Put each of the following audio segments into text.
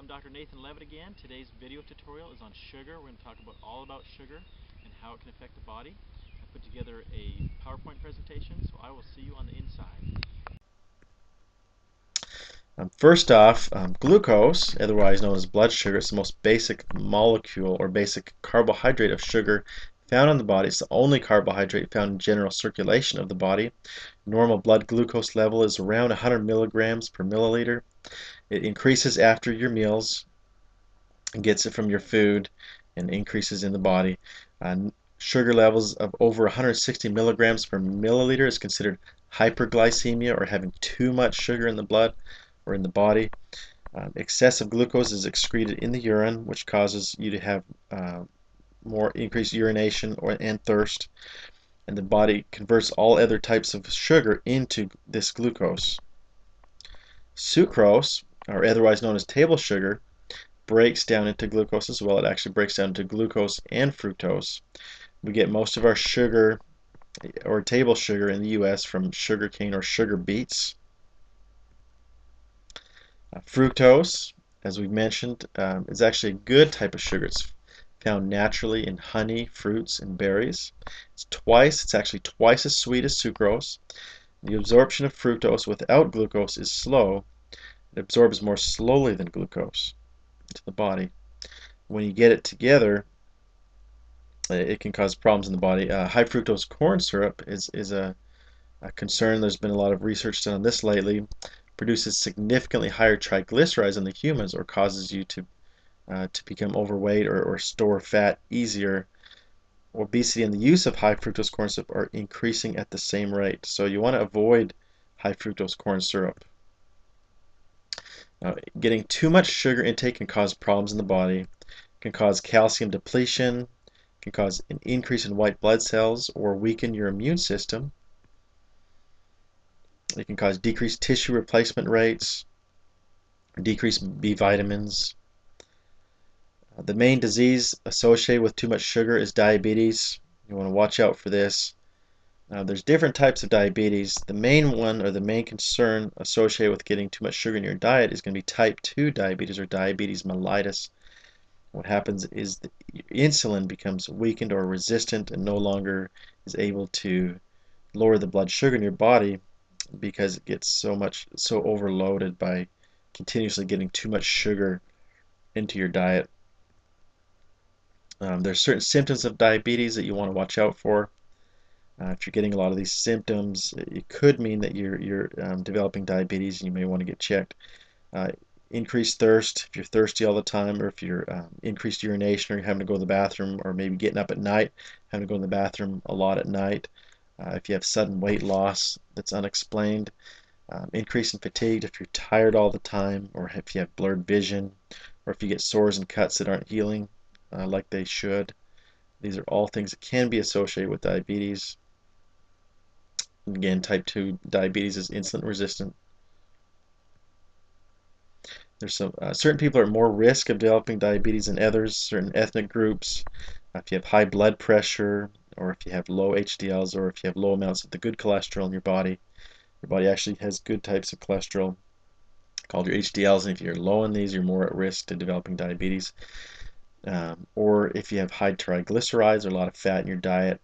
I'm Dr. Nathan Levitt again. Today's video tutorial is on sugar. We're going to talk about all about sugar and how it can affect the body. I put together a PowerPoint presentation, so I will see you on the inside. First off, glucose, otherwise known as blood sugar, is the most basic molecule or basic carbohydrate of sugar found in the body. It's the only carbohydrate found in general circulation of the body. Normal blood glucose level is around 100 milligrams per milliliter. It increases after your meals and gets it from your food and increases in the body. Sugar levels of over 160 milligrams per milliliter is considered hyperglycemia, or having too much sugar in the blood or in the body. Excessive glucose is excreted in the urine, which causes you to have more increased urination and thirst, and the body converts all other types of sugar into this glucose. Sucrose, or otherwise known as table sugar, breaks down into glucose as well. It actually breaks down into glucose and fructose. We get most of our sugar or table sugar in the US from sugar cane or sugar beets. Fructose, as we mentioned, is actually a good type of sugar. It's found naturally in honey, fruits, and berries. It's actually twice as sweet as sucrose. The absorption of fructose without glucose is slow. It absorbs more slowly than glucose to the body. When you get it together, it can cause problems in the body. High fructose corn syrup is a concern. There's been a lot of research done on this lately. Produces significantly higher triglycerides in the humans, or causes you to become overweight or store fat easier. Obesity and the use of high fructose corn syrup are increasing at the same rate. So you want to avoid high fructose corn syrup. Now, getting too much sugar intake can cause problems in the body, can cause calcium depletion, can cause an increase in white blood cells or weaken your immune system. It can cause decreased tissue replacement rates, decreased B vitamins. The main disease associated with too much sugar is diabetes. You want to watch out for this. There's different types of diabetes. The main one, or the main concern associated with getting too much sugar in your diet, is going to be type 2 diabetes, or diabetes mellitus. What happens is that your insulin becomes weakened or resistant and no longer is able to lower the blood sugar in your body, because it gets so overloaded by continuously getting too much sugar into your diet. There's certain symptoms of diabetes that you want to watch out for. If you're getting a lot of these symptoms, it could mean that you're developing diabetes, and you may want to get checked. Uh, Increased thirst, if you're thirsty all the time, or if you're increased urination, or you're having to go to the bathroom, or maybe getting up at night, having to go to the bathroom a lot at night. If you have sudden weight loss that's unexplained, increase in fatigue if you're tired all the time, or if you have blurred vision, or if you get sores and cuts that aren't healing like they should. These are all things that can be associated with diabetes. Again, type 2 diabetes is insulin resistant. There's certain people are at more risk of developing diabetes than others, certain ethnic groups. If you have high blood pressure, or if you have low HDLs, or if you have low amounts of the good cholesterol in your body actually has good types of cholesterol called your HDLs, and if you're low in these, you're more at risk to developing diabetes. Or if you have high triglycerides or a lot of fat in your diet,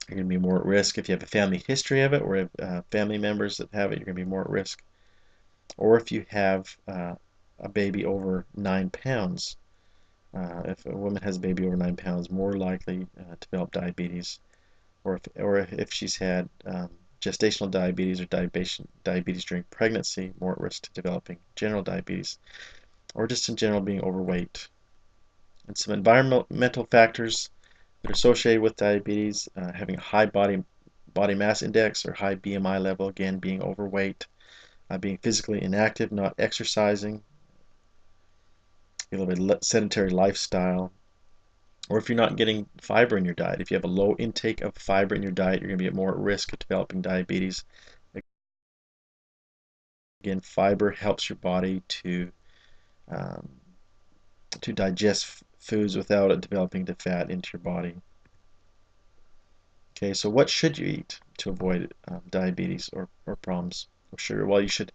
you're going to be more at risk. If you have a family history of it, or have family members that have it, you're going to be more at risk. Or if you have a baby over 9 pounds. If a woman has a baby over 9 pounds, more likely to develop diabetes. Or if she's had gestational diabetes or diabetes during pregnancy, more at risk to developing general diabetes, or just in general being overweight. And some environmental factors that are associated with diabetes: having a high body mass index or high BMI level, again being overweight, being physically inactive, not exercising, a little bit sedentary lifestyle, or if you're not getting fiber in your diet. If you have a low intake of fiber in your diet, you're going to be at more risk of developing diabetes. Again, fiber helps your body um, to digest foods without it developing the fat into your body. Okay, so what should you eat to avoid diabetes or problems with sugar? Well, you should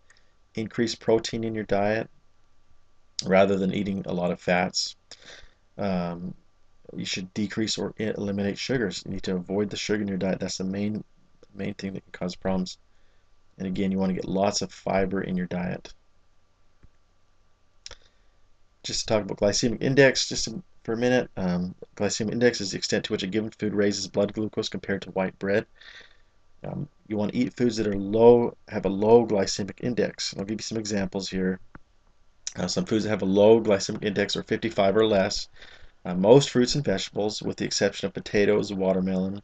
increase protein in your diet. rather than eating a lot of fats. Um, you should decrease or eliminate sugars. You need to avoid the sugar in your diet. That's the main thing that can cause problems. And again, you want to get lots of fiber in your diet. Just to talk about glycemic index just for a minute. Glycemic index is the extent to which a given food raises blood glucose compared to white bread. You want to eat foods that have a low glycemic index. I'll give you some examples here. Some foods that have a low glycemic index are 55 or less. Most fruits and vegetables, with the exception of potatoes, watermelon,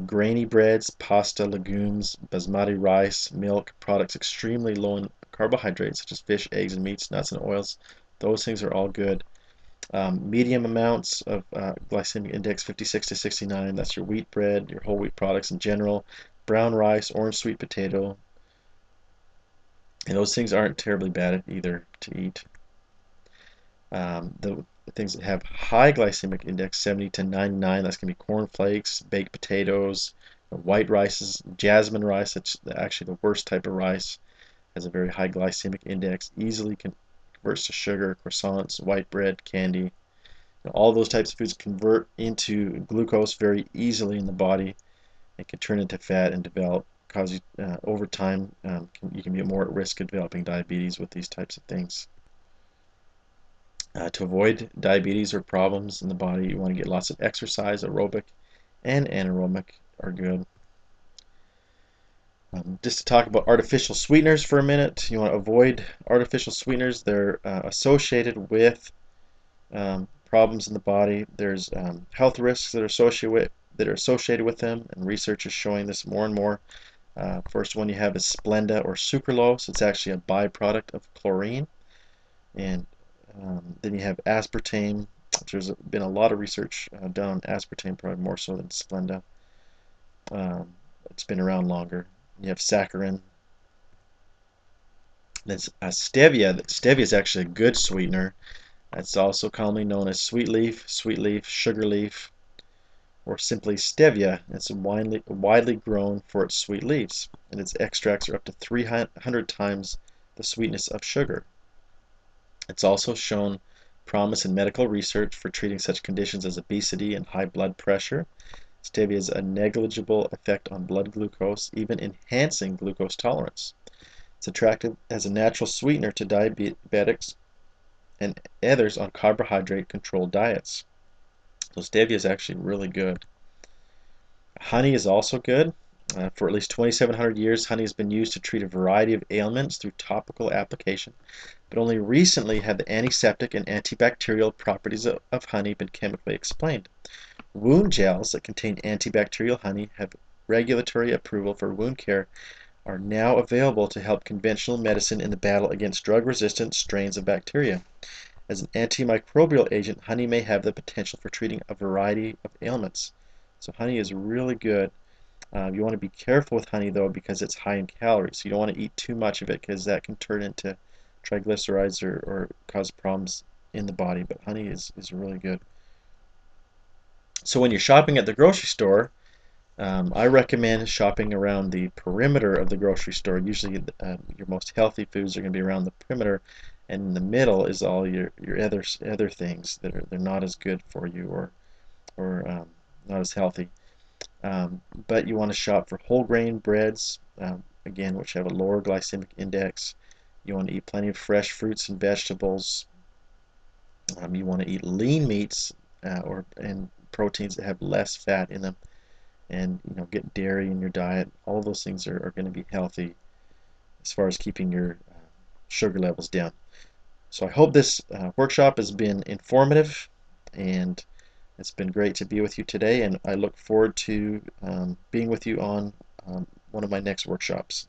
grainy breads, pasta, legumes, basmati rice, milk, products extremely low in carbohydrates such as fish, eggs, and meats, nuts, and oils. Those things are all good. Medium amounts of glycemic index 56 to 69. That's your wheat bread, your whole wheat products in general, brown rice, orange sweet potato. And those things aren't terribly bad either to eat. The things that have high glycemic index 70 to 99, that's going to be corn flakes, baked potatoes, white rices, jasmine rice, that's actually the worst type of rice, has a very high glycemic index, easily converts to sugar, croissants, white bread, candy. All those types of foods convert into glucose very easily in the body and can turn into fat and cause you over time you can be more at risk of developing diabetes with these types of things. To avoid diabetes or problems in the body, you want to get lots of exercise. Aerobic and anaerobic are good. Just to talk about artificial sweeteners for a minute, you want to avoid artificial sweeteners. They're associated with problems in the body. There's health risks that are associated with them, and research is showing this more and more. First one you have is Splenda or sucralose. It's actually a byproduct of chlorine. And then you have aspartame. There's been a lot of research done on aspartame, probably more so than Splenda. It's been around longer. You have saccharin. Then stevia. Stevia is actually a good sweetener. It's also commonly known as sweet leaf, sugar leaf, or simply stevia. It's widely grown for its sweet leaves, and its extracts are up to 300 times the sweetness of sugar. It's also shown promise in medical research for treating such conditions as obesity and high blood pressure. Stevia has a negligible effect on blood glucose, even enhancing glucose tolerance. It's attractive as a natural sweetener to diabetics and others on carbohydrate-controlled diets. So stevia is actually really good. Honey is also good. For at least 2,700 years, honey has been used to treat a variety of ailments through topical application, but only recently have the antiseptic and antibacterial properties of honey been chemically explained. Wound gels that contain antibacterial honey have regulatory approval for wound care are now available to help conventional medicine in the battle against drug-resistant strains of bacteria. As an antimicrobial agent, honey may have the potential for treating a variety of ailments. So honey is really good. You want to be careful with honey though because it's high in calories. You don't want to eat too much of it because that can turn into triglycerides or cause problems in the body. But honey is really good. So when you're shopping at the grocery store, I recommend shopping around the perimeter of the grocery store. Usually your most healthy foods are going to be around the perimeter, and in the middle is all your other things that they're not as good for you or not as healthy. But you want to shop for whole grain breads, again, which have a lower glycemic index. You want to eat plenty of fresh fruits and vegetables. You want to eat lean meats and proteins that have less fat in them, and get dairy in your diet. All of those things are going to be healthy as far as keeping your sugar levels down. So I hope this workshop has been informative, and it's been great to be with you today, and I look forward to being with you on one of my next workshops.